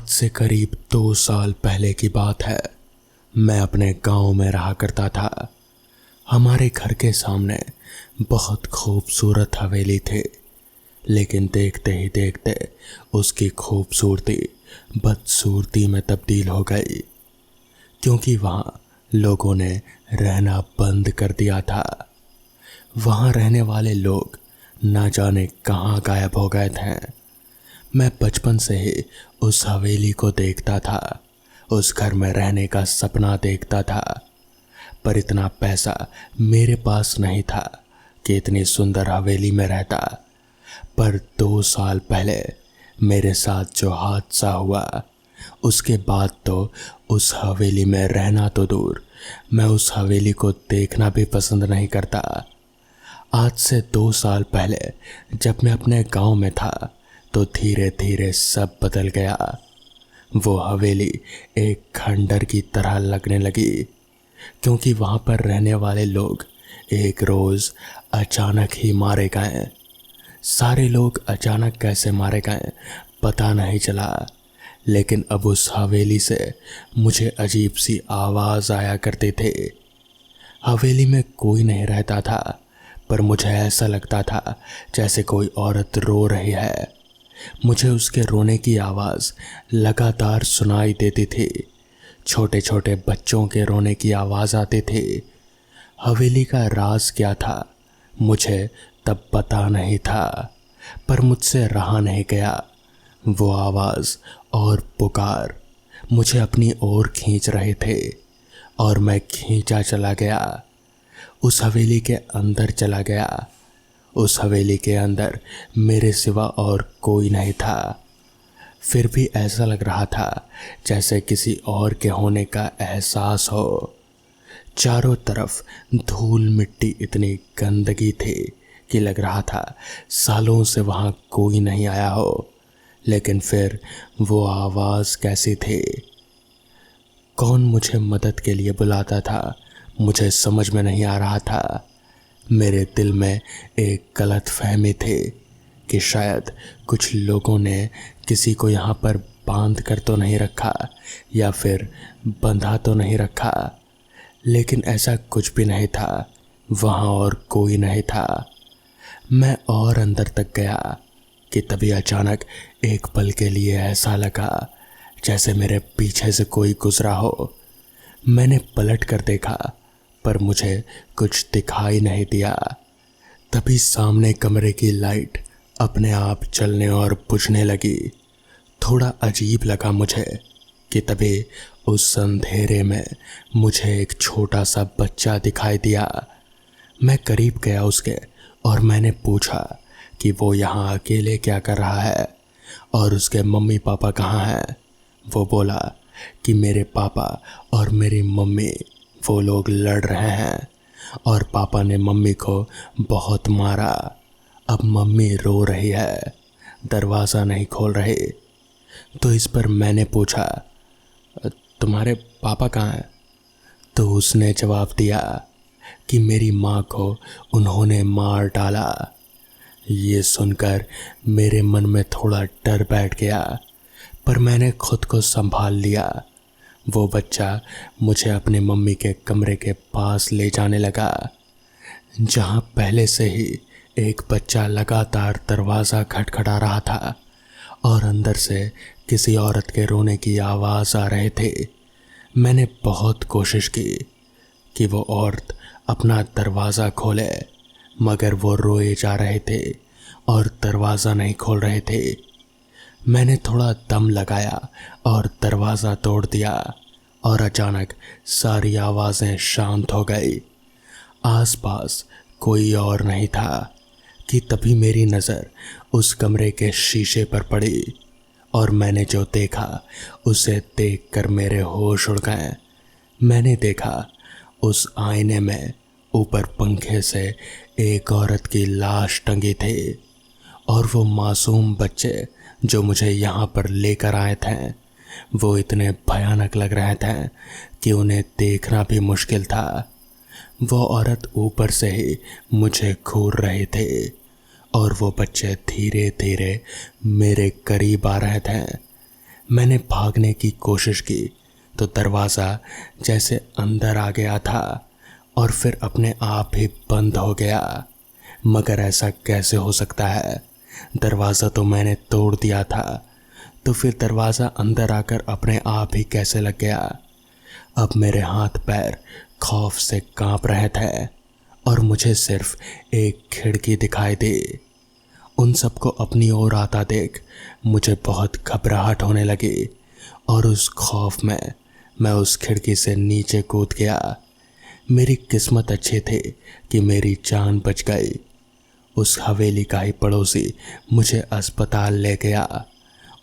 आज से करीब 2 साल पहले की बात है। मैं अपने गांव में रहा करता था। हमारे घर के सामने बहुत खूबसूरत हवेली थी, लेकिन देखते ही देखते उसकी खूबसूरती बदसूरती में तब्दील हो गई, क्योंकि वहाँ लोगों ने रहना बंद कर दिया था। वहाँ रहने वाले लोग ना जाने कहाँ गायब हो गए थे। मैं बचपन से ही उस हवेली को देखता था, उस घर में रहने का सपना देखता था, पर इतना पैसा मेरे पास नहीं था कि इतनी सुंदर हवेली में रहता। पर 2 साल पहले मेरे साथ जो हादसा हुआ, उसके बाद तो उस हवेली में रहना तो दूर, मैं उस हवेली को देखना भी पसंद नहीं करता। आज से 2 साल पहले जब मैं अपने गांव में था तो धीरे धीरे सब बदल गया। वो हवेली एक खंडर की तरह लगने लगी, क्योंकि वहाँ पर रहने वाले लोग एक रोज़ अचानक ही मारे गए। सारे लोग अचानक कैसे मारे गए पता नहीं चला, लेकिन अब उस हवेली से मुझे अजीब सी आवाज़ आया करती थी। हवेली में कोई नहीं रहता था, पर मुझे ऐसा लगता था जैसे कोई औरत रो रही है। मुझे उसके रोने की आवाज़ लगातार सुनाई देती थी। छोटे छोटे बच्चों के रोने की आवाज़ आती थी। हवेली का राज क्या था मुझे तब पता नहीं था, पर मुझसे रहा नहीं गया। वो आवाज़ और पुकार मुझे अपनी ओर खींच रहे थे और मैं खींचा चला गया। उस हवेली के अंदर चला गया। उस हवेली के अंदर मेरे सिवा और कोई नहीं था। फिर भी ऐसा लग रहा था जैसे किसी और के होने का एहसास हो। चारों तरफ धूल मिट्टी इतनी गंदगी थी कि लग रहा था सालों से वहाँ कोई नहीं आया हो। लेकिन फिर वो आवाज़ कैसी थी? कौन मुझे मदद के लिए बुलाता था मुझे समझ में नहीं आ रहा था। मेरे दिल में एक गलत फहमी थी कि शायद कुछ लोगों ने किसी को यहाँ पर बांध कर तो नहीं रखा या फिर बंधा तो नहीं रखा, लेकिन ऐसा कुछ भी नहीं था। वहाँ और कोई नहीं था। मैं और अंदर तक गया कि तभी अचानक एक पल के लिए ऐसा लगा जैसे मेरे पीछे से कोई गुजरा हो। मैंने पलट कर देखा, पर मुझे कुछ दिखाई नहीं दिया। तभी सामने कमरे की लाइट अपने आप जलने और बुझने लगी। थोड़ा अजीब लगा मुझे कि तभी उस अंधेरे में मुझे एक छोटा सा बच्चा दिखाई दिया। मैं करीब गया उसके और मैंने पूछा कि वो यहाँ अकेले क्या कर रहा है और उसके मम्मी पापा कहाँ हैं। वो बोला कि मेरे पापा और मेरी मम्मी वो लोग लड़ रहे हैं और पापा ने मम्मी को बहुत मारा। अब मम्मी रो रही है, दरवाज़ा नहीं खोल रही। तो इस पर मैंने पूछा, तुम्हारे पापा कहाँ हैं? तो उसने जवाब दिया कि मेरी माँ को उन्होंने मार डाला। ये सुनकर मेरे मन में थोड़ा डर बैठ गया, पर मैंने खुद को संभाल लिया। वो बच्चा मुझे अपने मम्मी के कमरे के पास ले जाने लगा, जहाँ पहले से ही एक बच्चा लगातार दरवाज़ा खटखटा रहा था और अंदर से किसी औरत के रोने की आवाज़ आ रहे थे। मैंने बहुत कोशिश की कि वो औरत अपना दरवाज़ा खोले, मगर वो रोए जा रहे थे और दरवाज़ा नहीं खोल रहे थे। मैंने थोड़ा दम लगाया और दरवाज़ा तोड़ दिया और अचानक सारी आवाज़ें शांत हो गई। आसपास कोई और नहीं था कि तभी मेरी नज़र उस कमरे के शीशे पर पड़ी और मैंने जो देखा उसे देखकर मेरे होश उड़ गए। मैंने देखा उस आईने में ऊपर पंखे से एक औरत की लाश टंगी थी और वो मासूम बच्चे जो मुझे यहाँ पर लेकर आए थे वो इतने भयानक लग रहे थे कि उन्हें देखना भी मुश्किल था। वो औरत ऊपर से ही मुझे घूर रहे थे और वो बच्चे धीरे धीरे मेरे करीब आ रहे थे। मैंने भागने की कोशिश की तो दरवाज़ा जैसे अंदर आ गया था और फिर अपने आप ही बंद हो गया। मगर ऐसा कैसे हो सकता है? दरवाज़ा तो मैंने तोड़ दिया था, तो फिर दरवाज़ा अंदर आकर अपने आप ही कैसे लग गया? अब मेरे हाथ पैर खौफ से कांप रहे थे और मुझे सिर्फ एक खिड़की दिखाई दी। उन सबको अपनी ओर आता देख मुझे बहुत घबराहट होने लगी और उस खौफ में मैं उस खिड़की से नीचे कूद गया। मेरी किस्मत अच्छी थी कि मेरी जान बच गई। उस हवेली का ही पड़ोसी मुझे अस्पताल ले गया।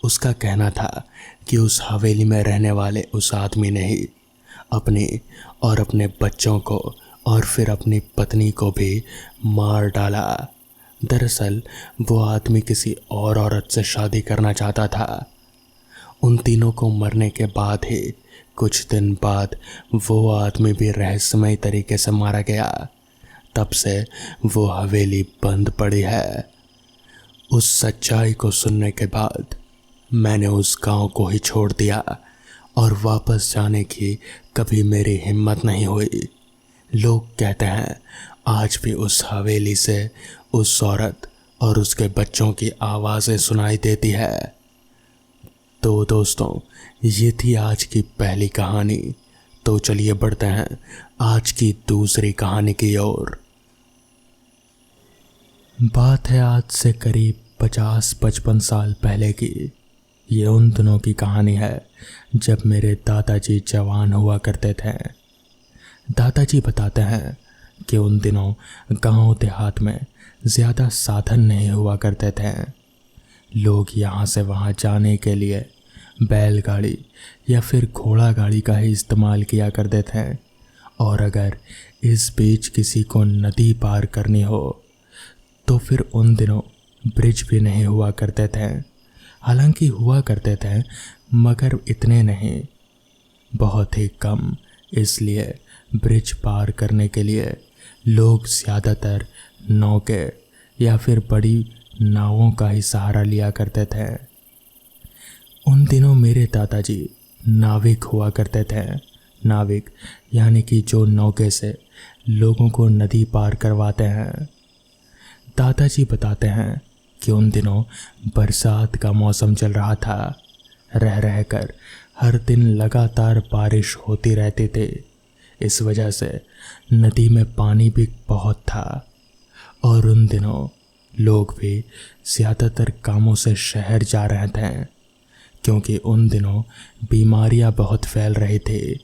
उसका कहना था कि उस हवेली में रहने वाले उस आदमी ने ही अपनी और अपने बच्चों को और फिर अपनी पत्नी को भी मार डाला। दरअसल वो आदमी किसी और औरत से शादी करना चाहता था। उन तीनों को मरने के बाद ही कुछ दिन बाद वो आदमी भी रहस्यमय तरीके से मारा गया। तब से वो हवेली बंद पड़ी है। उस सच्चाई को सुनने के बाद मैंने उस गांव को ही छोड़ दिया और वापस जाने की कभी मेरी हिम्मत नहीं हुई। लोग कहते हैं आज भी उस हवेली से उस औरत और उसके बच्चों की आवाज़ें सुनाई देती है। तो दोस्तों, ये थी आज की पहली कहानी। तो चलिए बढ़ते हैं आज की दूसरी कहानी की ओर। बात है आज से करीब 50-55 साल पहले की। ये उन दिनों की कहानी है जब मेरे दादाजी जवान हुआ करते थे। दादाजी बताते हैं कि उन दिनों गांव देहात में ज़्यादा साधन नहीं हुआ करते थे। लोग यहाँ से वहाँ जाने के लिए बैलगाड़ी या फिर घोड़ा गाड़ी का ही इस्तेमाल किया करते थे। और अगर इस बीच किसी को नदी पार करनी हो तो फिर उन दिनों ब्रिज भी नहीं हुआ करते थे। हालांकि हुआ करते थे मगर इतने नहीं, बहुत ही कम। इसलिए ब्रिज पार करने के लिए लोग ज़्यादातर नौके या फिर बड़ी नावों का ही सहारा लिया करते थे। उन दिनों मेरे दादाजी नाविक हुआ करते थे। नाविक यानी कि जो नौके से लोगों को नदी पार करवाते हैं। दादाजी बताते हैं कि उन दिनों बरसात का मौसम चल रहा था। रह कर हर दिन लगातार बारिश होती रहती थी। इस वजह से नदी में पानी भी बहुत था और उन दिनों लोग भी ज़्यादातर कामों से शहर जा रहे थे, क्योंकि उन दिनों बीमारियां बहुत फैल रही थी।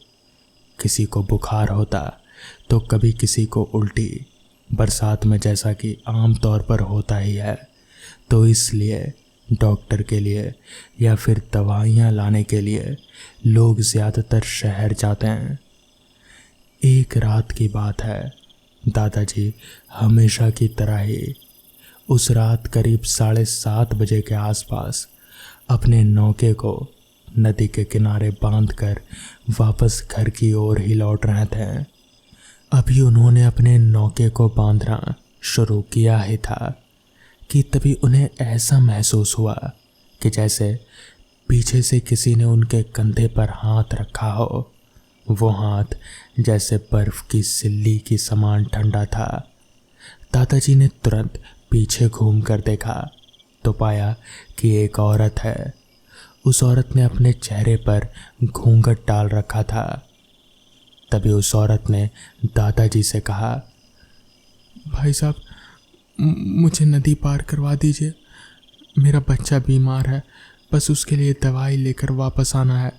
किसी को बुखार होता तो कभी किसी को उल्टी, बरसात में जैसा कि आम तौर पर होता ही है। तो इसलिए डॉक्टर के लिए या फिर दवाइयाँ लाने के लिए लोग ज़्यादातर शहर जाते हैं। एक रात की बात है, दादाजी हमेशा की तरह ही उस रात करीब 7:30 बजे के आसपास अपने नौके को नदी के किनारे बांधकर वापस घर की ओर ही लौट रहे थे। अभी उन्होंने अपने नौके को बांधना शुरू किया ही था कि तभी उन्हें ऐसा महसूस हुआ कि जैसे पीछे से किसी ने उनके कंधे पर हाथ रखा हो। वो हाथ जैसे बर्फ़ की सिल्ली की समान ठंडा था। दादाजी ने तुरंत पीछे घूम कर देखा तो पाया कि एक औरत है। उस औरत ने अपने चेहरे पर घूंघट डाल रखा था। तभी उस औरत ने दादाजी से कहा, भाई साहब, मुझे नदी पार करवा दीजिए। मेरा बच्चा बीमार है, बस उसके लिए दवाई लेकर वापस आना है।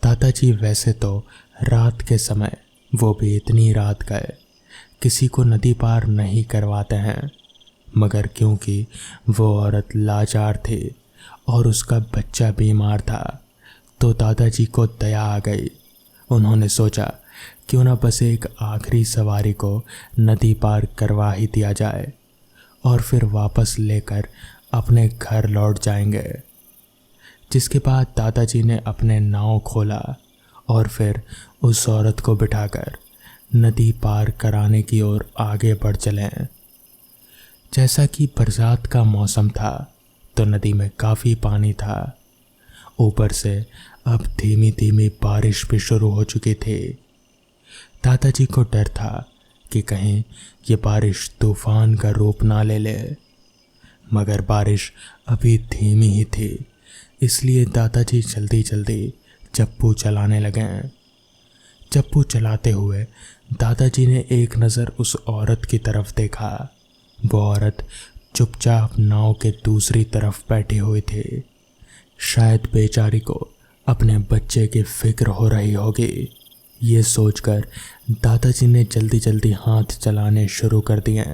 दादाजी वैसे तो रात के समय, वो भी इतनी रात गए, किसी को नदी पार नहीं करवाते हैं, मगर क्योंकि वो औरत लाचार थी और उसका बच्चा बीमार था तो दादाजी को दया आ गई। उन्होंने सोचा क्यों ना बस एक आखिरी सवारी को नदी पार करवा ही दिया जाए और फिर वापस लेकर अपने घर लौट जाएंगे। जिसके बाद दादाजी ने अपने नाव खोला और फिर उस औरत को बिठाकर नदी पार कराने की ओर आगे बढ़ चले। जैसा कि बरसात का मौसम था तो नदी में काफ़ी पानी था। ऊपर से अब धीमी धीमी बारिश भी शुरू हो चुकी थी। दादाजी को डर था कि कहीं ये बारिश तूफान का रूप ना ले ले, मगर बारिश अभी धीमी ही थी, इसलिए दादाजी जल्दी जल्दी चप्पू चलाने लगे। चप्पू चलाते हुए दादाजी ने एक नज़र उस औरत की तरफ देखा। वो औरत चुपचाप नाव के दूसरी तरफ बैठी हुई थी। शायद बेचारी को अपने बच्चे की फिक्र हो रही होगी। ये सोचकर दादाजी ने जल्दी जल्दी हाथ चलाने शुरू कर दिए।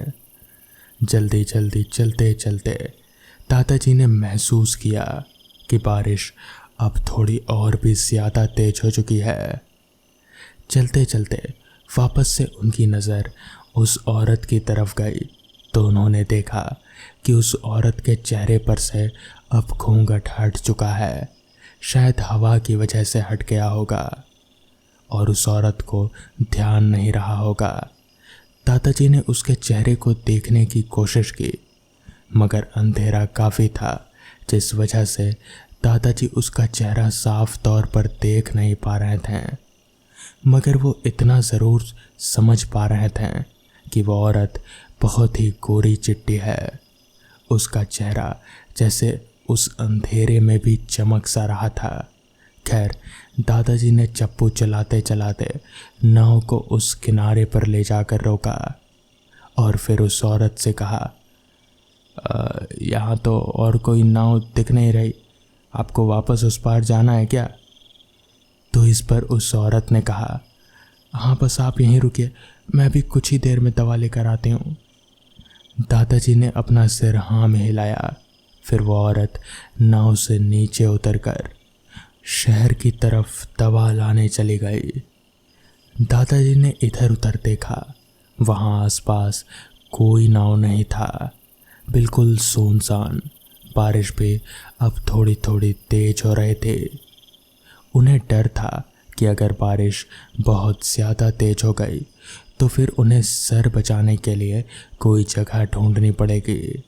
जल्दी जल्दी चलते चलते दादाजी ने महसूस किया कि बारिश अब थोड़ी और भी ज़्यादा तेज हो चुकी है। चलते चलते वापस से उनकी नज़र उस औरत की तरफ गई तो उन्होंने देखा कि उस औरत के चेहरे पर से अब घूंघट हट चुका है। शायद हवा की वजह से हट गया होगा और उस औरत को ध्यान नहीं रहा होगा। दादाजी ने उसके चेहरे को देखने की कोशिश की, मगर अंधेरा काफ़ी था, जिस वजह से दादाजी उसका चेहरा साफ तौर पर देख नहीं पा रहे थे। मगर वो इतना ज़रूर समझ पा रहे थे कि वो औरत बहुत ही गोरी चिट्टी है। उसका चेहरा जैसे उस अंधेरे में भी चमक सा रहा था। खैर, दादाजी ने चप्पू चलाते चलाते नाव को उस किनारे पर ले जाकर रोका और फिर उस औरत से कहा, यहाँ तो और कोई नाव दिख नहीं रही, आपको वापस उस पार जाना है क्या? तो इस पर उस औरत ने कहा, हाँ बस आप यहीं रुकिए, मैं भी कुछ ही देर में दवा लेकर आती हूँ। दादाजी ने अपना सिर हाँ में हिलाया। फिर वो औरत नाव से नीचे उतरकर शहर की तरफ दवा लाने चली गई। दादाजी ने इधर उधर देखा, वहाँ आसपास कोई नाव नहीं था, बिल्कुल सुनसान। बारिश भी अब थोड़ी थोड़ी तेज हो रहे थे। उन्हें डर था कि अगर बारिश बहुत ज़्यादा तेज हो गई तो फिर उन्हें सर बचाने के लिए कोई जगह ढूंढनी पड़ेगी,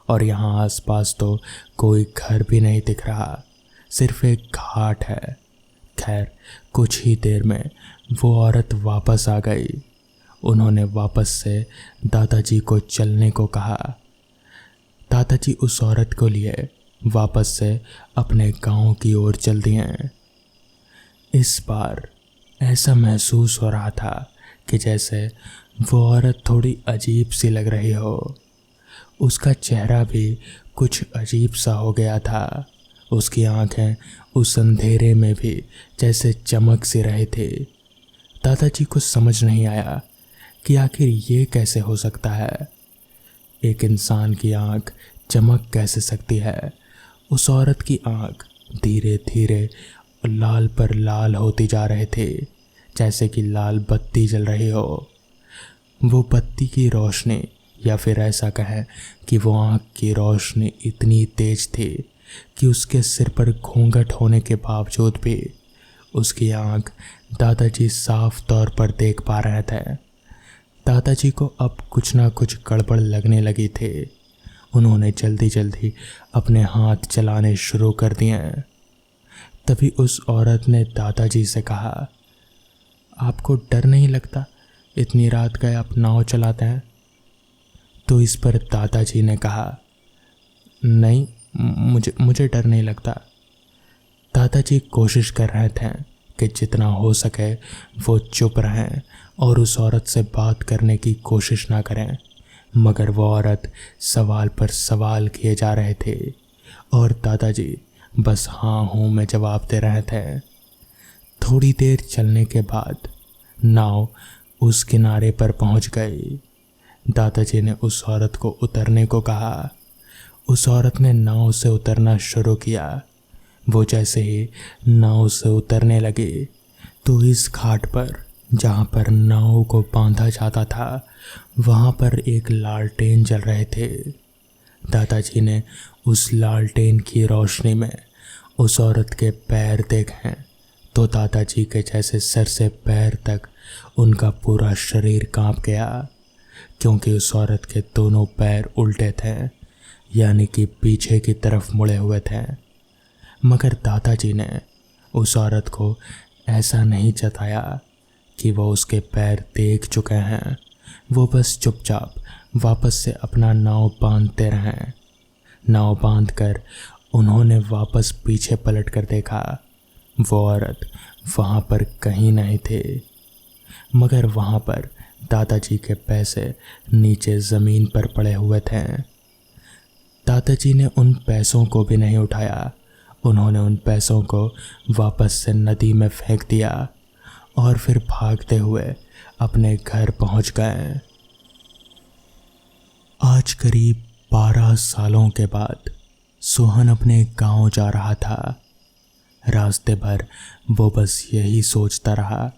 और यहाँ आसपास तो कोई घर भी नहीं दिख रहा, सिर्फ एक घाट है। खैर, कुछ ही देर में वो औरत वापस आ गई। उन्होंने वापस से दादाजी को चलने को कहा। दादाजी उस औरत को लिए वापस से अपने गांव की ओर चल दिए। इस बार ऐसा महसूस हो रहा था कि जैसे वो औरत थोड़ी अजीब सी लग रही हो। उसका चेहरा भी कुछ अजीब सा हो गया था। उसकी आंखें उस अंधेरे में भी जैसे चमक सी रहे थे। दादाजी को समझ नहीं आया कि आखिर ये कैसे हो सकता है। एक इंसान की आंख चमक कैसे सकती है? उस औरत की आंख धीरे धीरे लाल पर लाल होती जा रहे थे, जैसे कि लाल बत्ती जल रही हो। वो बत्ती की रोशनी, या फिर ऐसा कहें कि वो आंख की रोशनी इतनी तेज थी कि उसके सिर पर घूंघट होने के बावजूद भी उसकी आंख दादाजी साफ तौर पर देख पा रहे थे। दादाजी को अब कुछ ना कुछ गड़बड़ लगने लगी थी। उन्होंने जल्दी जल्दी अपने हाथ चलाने शुरू कर दिए। तभी उस औरत ने दादाजी से कहा, आपको डर नहीं लगता? इतनी रात गए आप नाव चलाते हैं? तो इस पर दादाजी ने कहा, नहीं, मुझे डर नहीं लगता। दादाजी कोशिश कर रहे थे कि जितना हो सके वो चुप रहें और उस औरत से बात करने की कोशिश ना करें, मगर वो औरत सवाल पर सवाल किए जा रहे थे और दादाजी बस हाँ हूँ में जवाब दे रहे थे। थोड़ी देर चलने के बाद नाव उस किनारे पर पहुँच गई। दादाजी ने उस औरत को उतरने को कहा। उस औरत ने नाव से उतरना शुरू किया। वो जैसे ही नाव से उतरने लगी तो इस घाट पर जहाँ पर नाव को बांधा जाता था वहाँ पर एक लालटेन जल रहे थे। दादाजी ने उस लालटेन की रोशनी में उस औरत के पैर देखे तो दादाजी के जैसे सर से पैर तक उनका पूरा शरीर कांप गया, क्योंकि उस औरत के दोनों पैर उल्टे थे, यानी कि पीछे की तरफ मुड़े हुए थे। मगर दादाजी ने उस औरत को ऐसा नहीं जताया कि वो उसके पैर देख चुके हैं। वो बस चुपचाप वापस से अपना नाव बांधते रहें। नाव बांधकर उन्होंने वापस पीछे पलट कर देखा। वो औरत वहाँ पर कहीं नहीं थी, मगर वहाँ पर दादाजी के पैसे नीचे ज़मीन पर पड़े हुए थे। दादाजी ने उन पैसों को भी नहीं उठाया। उन्होंने उन पैसों को वापस से नदी में फेंक दिया और फिर भागते हुए अपने घर पहुंच गए। आज करीब 12 सालों के बाद सोहन अपने गांव जा रहा था। रास्ते भर वो बस यही सोचता रहा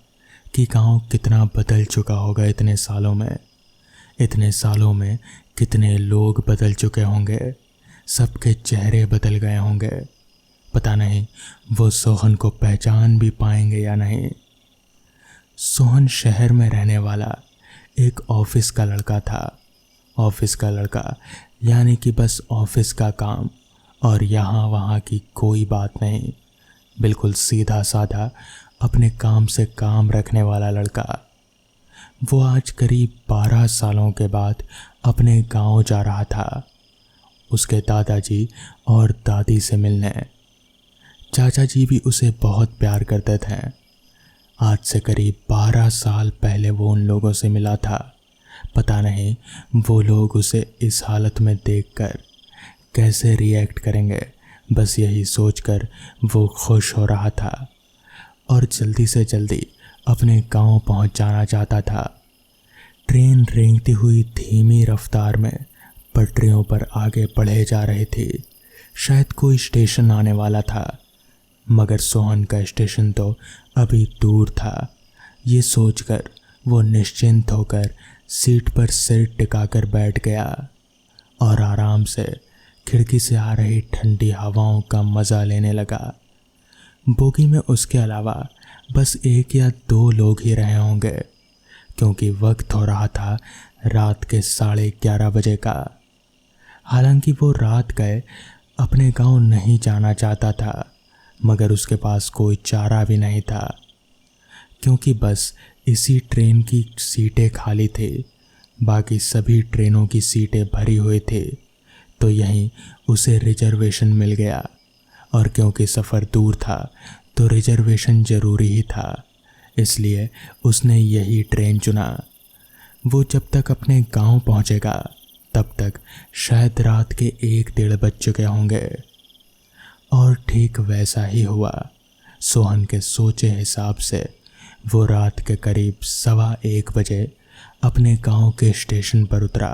कि गांव कितना बदल चुका होगा इतने सालों में। इतने सालों में कितने लोग बदल चुके होंगे, सबके चेहरे बदल गए होंगे। पता नहीं वो सोहन को पहचान भी पाएंगे या नहीं। सोहन शहर में रहने वाला एक ऑफिस का लड़का था। ऑफिस का लड़का यानी कि बस ऑफिस का काम और यहाँ वहाँ की कोई बात नहीं। बिल्कुल सीधा साधा अपने काम से काम रखने वाला लड़का। वो आज करीब 12 सालों के बाद अपने गांव जा रहा था, उसके दादाजी और दादी से मिलने। चाचा जी भी उसे बहुत प्यार करते थे। आज से करीब 12 साल पहले वो उन लोगों से मिला था। पता नहीं वो लोग उसे इस हालत में देखकर कैसे रिएक्ट करेंगे, बस यही सोचकर वो खुश हो रहा था और जल्दी से जल्दी अपने गांव पहुंच जाना चाहता था। ट्रेन रेंगती हुई धीमी रफ्तार में पटरियों पर आगे बढ़े जा रही थी। शायद कोई स्टेशन आने वाला था, मगर सोहन का स्टेशन तो अभी दूर था। ये सोचकर वो निश्चिंत होकर सीट पर सिर टिकाकर बैठ गया और आराम से खिड़की से आ रही ठंडी हवाओं का मज़ा लेने लगा। बोगी में उसके अलावा बस 1 या 2 लोग ही रहे होंगे, क्योंकि वक्त हो रहा था रात के 11:30 बजे का। हालांकि वो रात गए अपने गांव नहीं जाना चाहता था, मगर उसके पास कोई चारा भी नहीं था, क्योंकि बस इसी ट्रेन की सीटें खाली थी। बाकी सभी ट्रेनों की सीटें भरी हुई थी। तो यहीं उसे रिजर्वेशन मिल गया, और क्योंकि सफ़र दूर था तो रिजर्वेशन ज़रूरी ही था, इसलिए उसने यही ट्रेन चुना। वो जब तक अपने गांव पहुंचेगा तब तक शायद रात के 1-1:30 बज चुके होंगे। और ठीक वैसा ही हुआ। सोहन के सोचे हिसाब से वो रात के करीब 1:15 बजे अपने गांव के स्टेशन पर उतरा।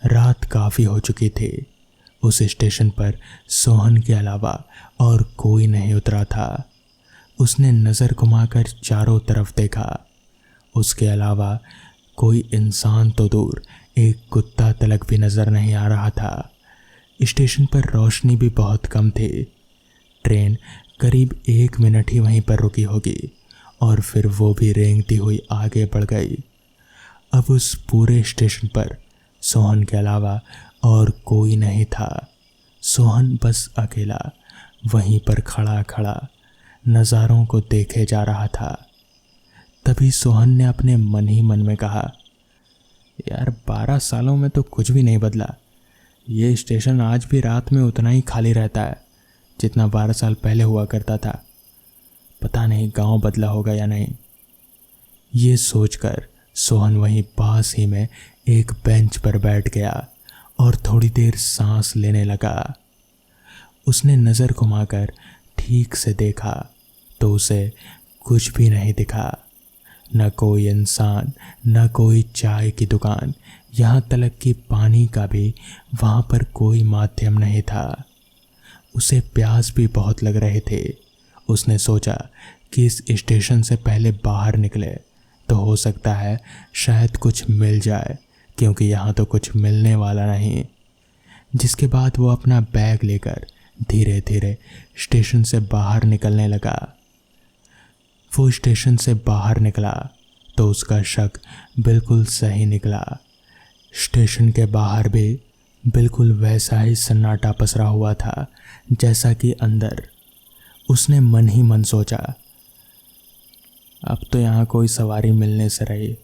रात काफ़ी हो चुकी थी। उस स्टेशन पर सोहन के अलावा और कोई नहीं उतरा था। उसने नज़र घुमाकर चारों तरफ देखा। उसके अलावा कोई इंसान तो दूर, एक कुत्ता तलक भी नज़र नहीं आ रहा था। स्टेशन पर रोशनी भी बहुत कम थी। ट्रेन करीब 1 मिनट ही वहीं पर रुकी होगी और फिर वो भी रेंगती हुई आगे बढ़ गई। अब उस पूरे स्टेशन पर सोहन के अलावा और कोई नहीं था। सोहन बस अकेला वहीं पर खड़ा खड़ा नज़ारों को देखे जा रहा था। तभी सोहन ने अपने मन ही मन में कहा, यार 12 सालों में तो कुछ भी नहीं बदला। ये स्टेशन आज भी रात में उतना ही खाली रहता है जितना 12 साल पहले हुआ करता था। पता नहीं गांव बदला होगा या नहीं। ये सोचकर सोहन वहीं पास ही में एक बेंच पर बैठ गया और थोड़ी देर सांस लेने लगा। उसने नज़र घुमाकर ठीक से देखा तो उसे कुछ भी नहीं दिखा। न कोई इंसान, न कोई चाय की दुकान, यहाँ तलक कि पानी का भी वहाँ पर कोई माध्यम नहीं था। उसे प्यास भी बहुत लग रहे थे। उसने सोचा कि इस स्टेशन से पहले बाहर निकले तो हो सकता है शायद कुछ मिल जाए, क्योंकि यहाँ तो कुछ मिलने वाला नहीं। जिसके बाद वो अपना बैग लेकर धीरे धीरे स्टेशन से बाहर निकलने लगा। वो स्टेशन से बाहर निकला तो उसका शक बिल्कुल सही निकला। स्टेशन के बाहर भी बिल्कुल वैसा ही सन्नाटा पसरा हुआ था जैसा कि अंदर। उसने मन ही मन सोचा, अब तो यहाँ कोई सवारी मिलने से रही,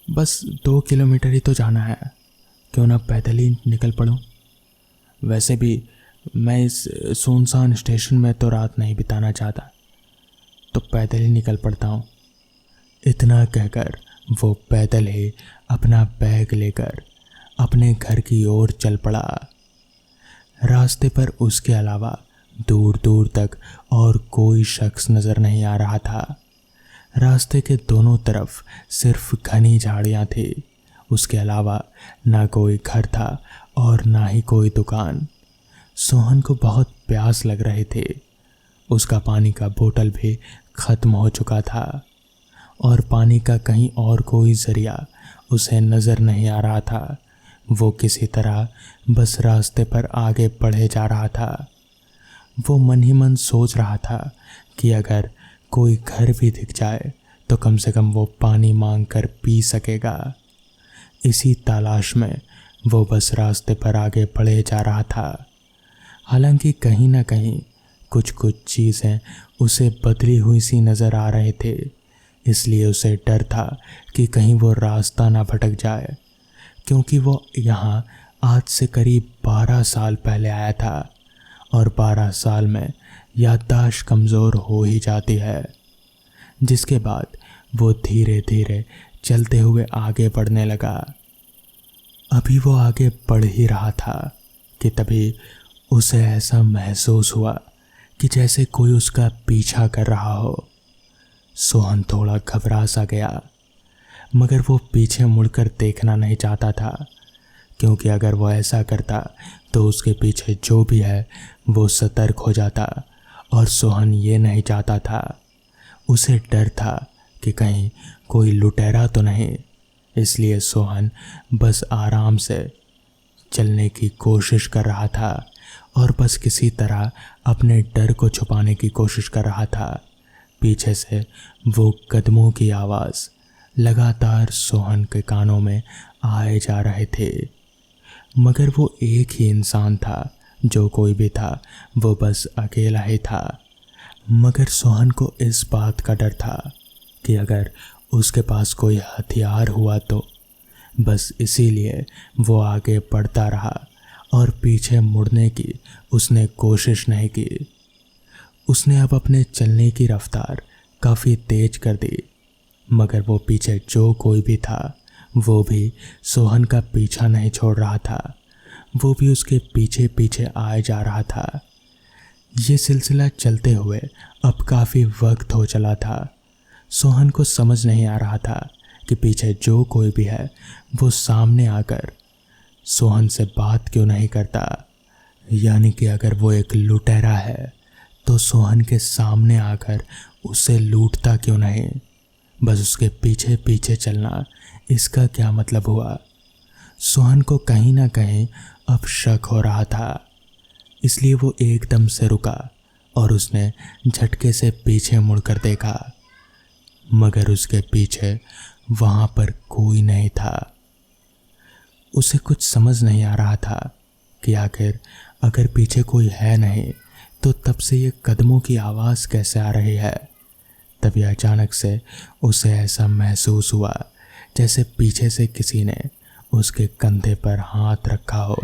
बस 2 किलोमीटर ही तो जाना है, क्यों ना पैदल ही निकल पड़ूं। वैसे भी मैं इस सुनसान स्टेशन में तो रात नहीं बिताना चाहता, तो पैदल ही निकल पड़ता हूँ। इतना कहकर वो पैदल ही अपना बैग लेकर अपने घर की ओर चल पड़ा। रास्ते पर उसके अलावा दूर दूर तक और कोई शख्स नजर नहीं आ रहा था। रास्ते के दोनों तरफ सिर्फ घनी झाड़ियाँ थी। उसके अलावा ना कोई घर था और ना ही कोई दुकान। सोहन को बहुत प्यास लग रहे थे। उसका पानी का बोतल भी खत्म हो चुका था और पानी का कहीं और कोई जरिया उसे नज़र नहीं आ रहा था। वो किसी तरह बस रास्ते पर आगे बढ़े जा रहा था। वो मन ही मन सोच रहा था कि अगर कोई घर भी दिख जाए तो कम से कम वो पानी मांग कर पी सकेगा। इसी तलाश में वो बस रास्ते पर आगे बढ़े जा रहा था। हालांकि कहीं ना कहीं कुछ कुछ चीज़ें उसे बदली हुई सी नज़र आ रहे थे, इसलिए उसे डर था कि कहीं वो रास्ता ना भटक जाए, क्योंकि वो यहाँ आज से करीब 12 साल पहले आया था और 12 साल में याददाश्त कमज़ोर हो ही जाती है। जिसके बाद वो धीरे धीरे चलते हुए आगे बढ़ने लगा। अभी वो आगे बढ़ ही रहा था कि तभी उसे ऐसा महसूस हुआ कि जैसे कोई उसका पीछा कर रहा हो। सोहन थोड़ा घबरा सा गया, मगर वो पीछे मुड़कर देखना नहीं चाहता था, क्योंकि अगर वो ऐसा करता तो उसके पीछे जो भी है वो सतर्क हो जाता और सोहन ये नहीं चाहता था। उसे डर था कि कहीं कोई लुटेरा तो नहीं, इसलिए सोहन बस आराम से चलने की कोशिश कर रहा था और बस किसी तरह अपने डर को छुपाने की कोशिश कर रहा था। पीछे से वो कदमों की आवाज़ लगातार सोहन के कानों में आए जा रहे थे, मगर वो एक ही इंसान था। जो कोई भी था वो बस अकेला ही था, मगर सोहन को इस बात का डर था कि अगर उसके पास कोई हथियार हुआ तो। बस इसीलिए वो आगे बढ़ता रहा और पीछे मुड़ने की उसने कोशिश नहीं की। उसने अब अपने चलने की रफ्तार काफ़ी तेज कर दी, मगर वो पीछे जो कोई भी था वो भी सोहन का पीछा नहीं छोड़ रहा था। वो भी उसके पीछे पीछे आए जा रहा था। ये सिलसिला चलते हुए अब काफ़ी वक्त हो चला था। सोहन को समझ नहीं आ रहा था कि पीछे जो कोई भी है वो सामने आकर सोहन से बात क्यों नहीं करता। यानी कि अगर वो एक लुटेरा है तो सोहन के सामने आकर उसे लूटता क्यों नहीं। बस उसके पीछे पीछे चलना, इसका क्या मतलब हुआ। सोहन को कहीं ना कहीं अब शक हो रहा था, इसलिए वो एकदम से रुका और उसने झटके से पीछे मुड़कर देखा, मगर उसके पीछे वहाँ पर कोई नहीं था। उसे कुछ समझ नहीं आ रहा था कि आखिर अगर पीछे कोई है नहीं तो तब से ये कदमों की आवाज़ कैसे आ रही है। तभी अचानक से उसे ऐसा महसूस हुआ जैसे पीछे से किसी ने उसके कंधे पर हाथ रखा हो।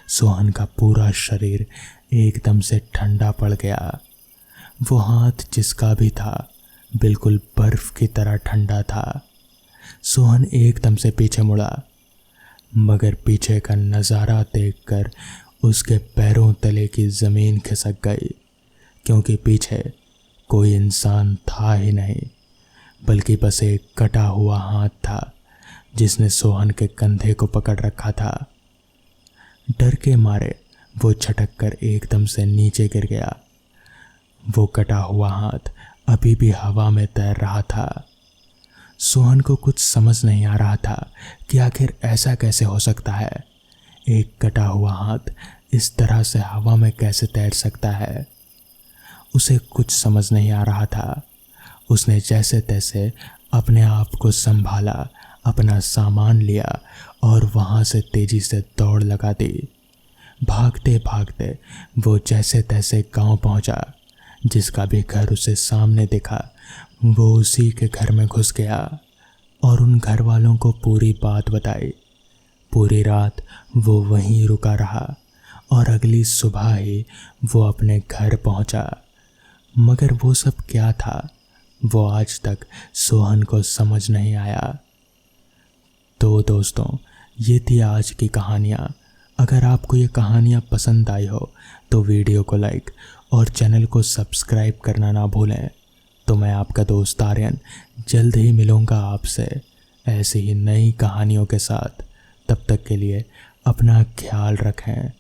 सोहन का पूरा शरीर एकदम से ठंडा पड़ गया। वो हाथ जिसका भी था बिल्कुल बर्फ की तरह ठंडा था। सोहन एकदम से पीछे मुड़ा, मगर पीछे का नज़ारा देखकर उसके पैरों तले की ज़मीन खिसक गई, क्योंकि पीछे कोई इंसान था ही नहीं, बल्कि बस एक कटा हुआ हाथ था जिसने सोहन के कंधे को पकड़ रखा था। डर के मारे वो झटक कर एकदम से नीचे गिर गया। वो कटा हुआ हाथ अभी भी हवा में तैर रहा था। सोहन को कुछ समझ नहीं आ रहा था कि आखिर ऐसा कैसे हो सकता है। एक कटा हुआ हाथ इस तरह से हवा में कैसे तैर सकता है। उसे कुछ समझ नहीं आ रहा था। उसने जैसे तैसे अपने आप को संभाला, अपना सामान लिया और वहाँ से तेजी से दौड़ लगा दी। भागते भागते वो जैसे तैसे गांव पहुंचा। जिसका भी घर उसे सामने दिखा वो उसी के घर में घुस गया और उन घर वालों को पूरी बात बताई। पूरी रात वो वहीं रुका रहा और अगली सुबह ही वो अपने घर पहुंचा। मगर वो सब क्या था वो आज तक सोहन को समझ नहीं आया। तो दोस्तों, ये थी आज की कहानियाँ। अगर आपको ये कहानियाँ पसंद आई हो तो वीडियो को लाइक और चैनल को सब्सक्राइब करना ना भूलें। तो मैं आपका दोस्त आर्यन जल्द ही मिलूँगा आपसे ऐसी ही नई कहानियों के साथ। तब तक के लिए अपना ख्याल रखें।